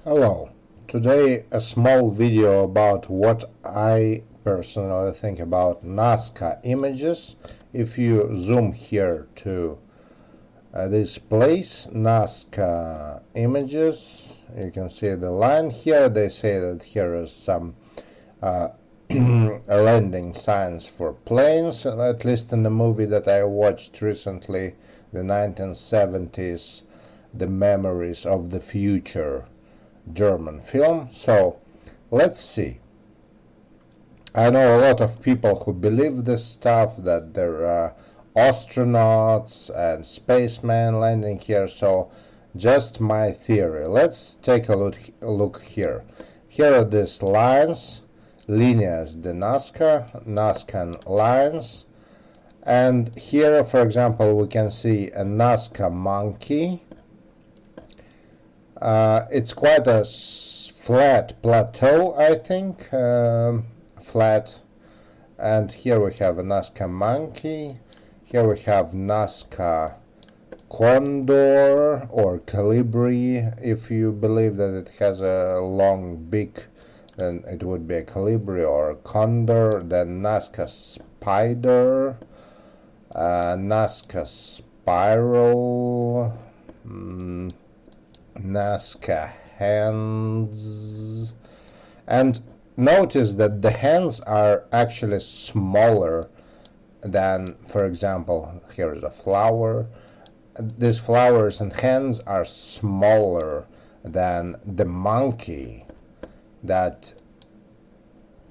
Hello, today a small video about what I personally think about Nazca images. If you zoom here to this place, Nazca images, you can see the line here. They say that here is some landing signs for planes, at least in the movie that I watched recently, the 1970s, The Memories of the Future German film. So let's see. I know a lot of people who believe this stuff, that there are astronauts and spacemen landing here, so just my theory. Let's take a look here. Here are these lines, líneas de Nazca, Nazcan lines, and here, for example, we can see a Nazca monkey. It's quite a flat plateau, I think, flat. And here we have a Nazca monkey. Here we have Nazca condor or colibri. If you believe that it has a long beak, then it would be a colibri or a condor. Then Nazca spider, Nazca spiral, Nazca hands, and notice that the hands are actually smaller than, for example, here is a flower. These flowers and hands are smaller than the monkey that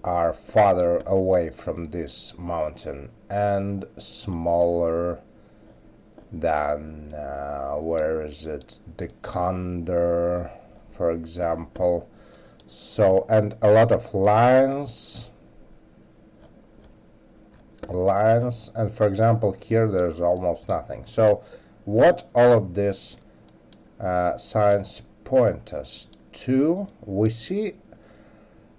are farther away from this mountain, and smaller than where is it, the condor, for example. So, and a lot of lines, and for example here there's almost nothing. So what all of this signs point us to, we see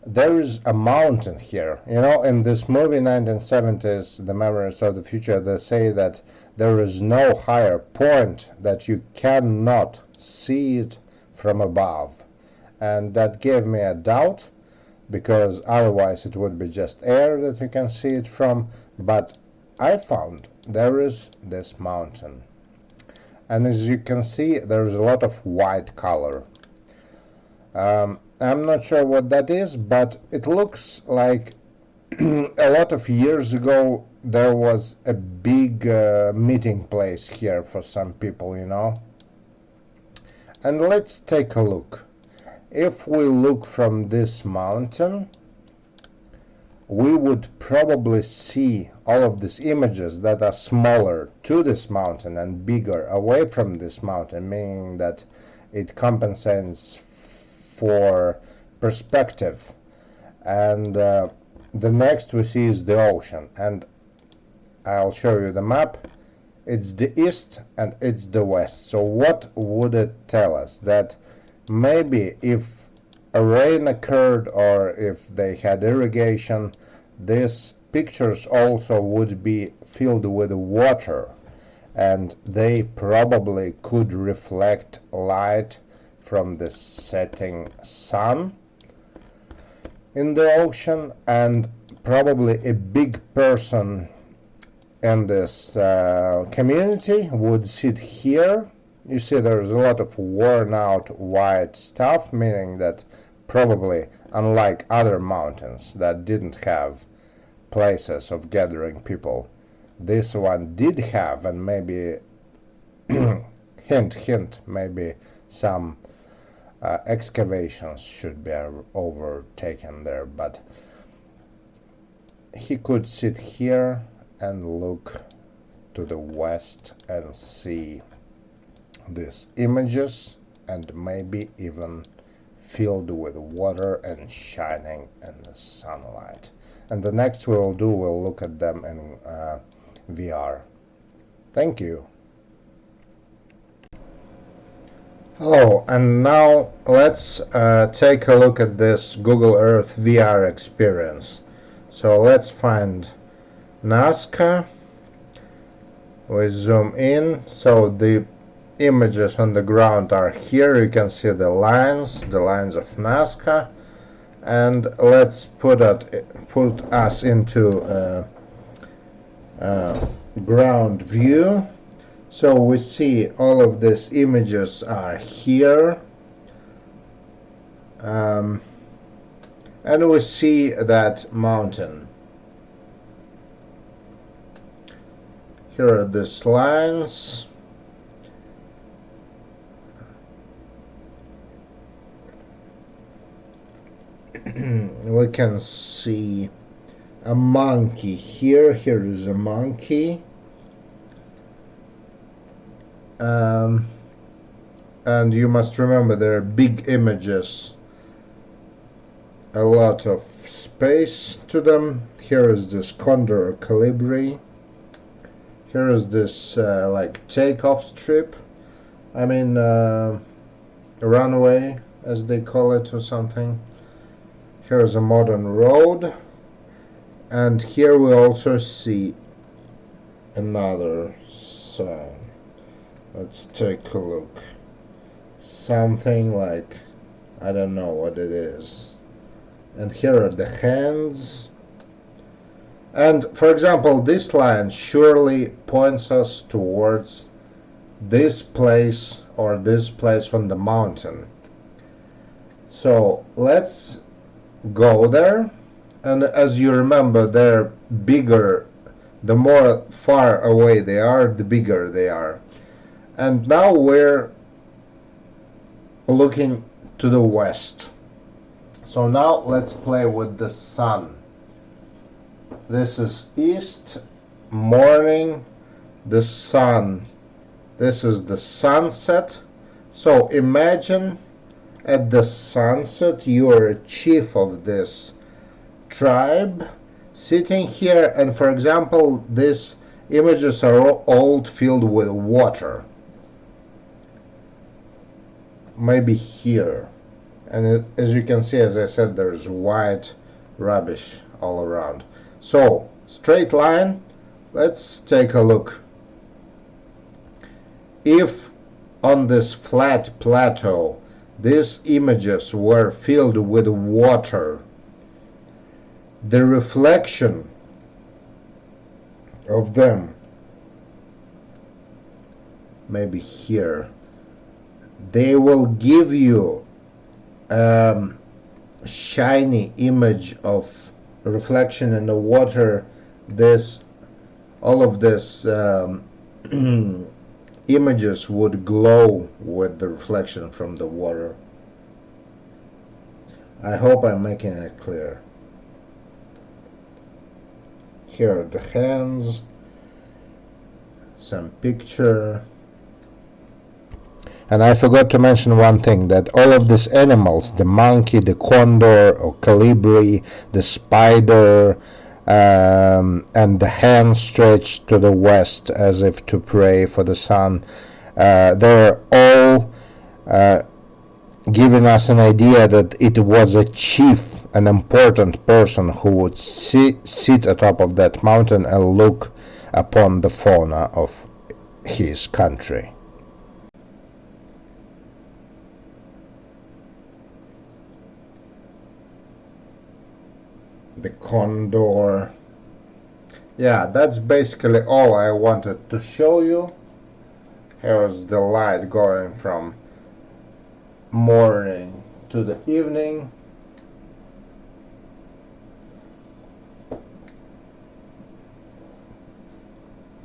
there is a mountain here. You know, in this movie 1970s, The Memories of the Future, they say that there is no higher point, that you cannot see it from above. And that gave me a doubt, because otherwise it would be just air that you can see it from. But I found there is this mountain. And as you can see, there's a lot of white color. I'm not sure what that is, but it looks like a lot of years ago there was a big meeting place here for some people, you know. And let's take a look. If we look from this mountain, we would probably see all of these images that are smaller to this mountain and bigger away from this mountain, meaning that it compensates for perspective. And the next we see is the ocean, and I'll show you the map. It's the east and it's the west. So what would it tell us? That maybe if a rain occurred, or if they had irrigation, these pictures also would be filled with water, and they probably could reflect light from the setting sun in the ocean, and probably a big person in this community would sit here. You see there's a lot of worn out white stuff, meaning that probably, unlike other mountains that didn't have places of gathering people, this one did have, and maybe hint, maybe some excavations should be overtaken there. But he could sit here and look to the west and see these images, and maybe even filled with water and shining in the sunlight. And the next we'll look at them in VR. Thank you. Hello, and now let's take a look at this Google Earth VR experience. So let's find Nazca. We zoom in. So the images on the ground are here. You can see the lines of Nazca, and let's put us into ground view. So we see all of these images are here, and we see that mountain. Here are these lines. We can see a monkey here. Here is a monkey. And you must remember there are big images, a lot of space to them. Here is this condor or colibri. Here is this like takeoff strip, I mean runway as they call it or something. Here is a modern road, and here we also see another sign. Let's take a look. Something like, I don't know what it is. And here are the hands. And for example, this line surely points us towards this place or this place on the mountain. So let's go there. And as you remember, they're bigger. The more far away they are, the bigger they are. And now we're looking to the west. So now let's play with the sun. This is east, morning, the sun. This is the sunset. So imagine at the sunset you are a chief of this tribe sitting here, and for example these images are all filled with water. Maybe here. And as you can see, as I said, there's white rubbish all around. So, straight line, let's take a look. If on this flat plateau these images were filled with water, the reflection of them, maybe here, they will give you shiny image of reflection in the water. All of this images would glow with the reflection from the water. I hope I'm making it clear. Here are the hands, some picture. And I forgot to mention one thing, that all of these animals, the monkey, the condor or colibri, the spider, and the hand stretched to the west as if to pray for the sun, they're all giving us an idea that it was a chief, an important person who would sit atop of that mountain and look upon the fauna of his country. The condor. Yeah, that's basically all I wanted to show you. Here's the light going from morning to the evening.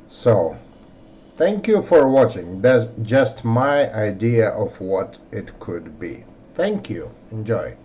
So, thank you for watching. That's just my idea of what it could be. Thank you. Enjoy.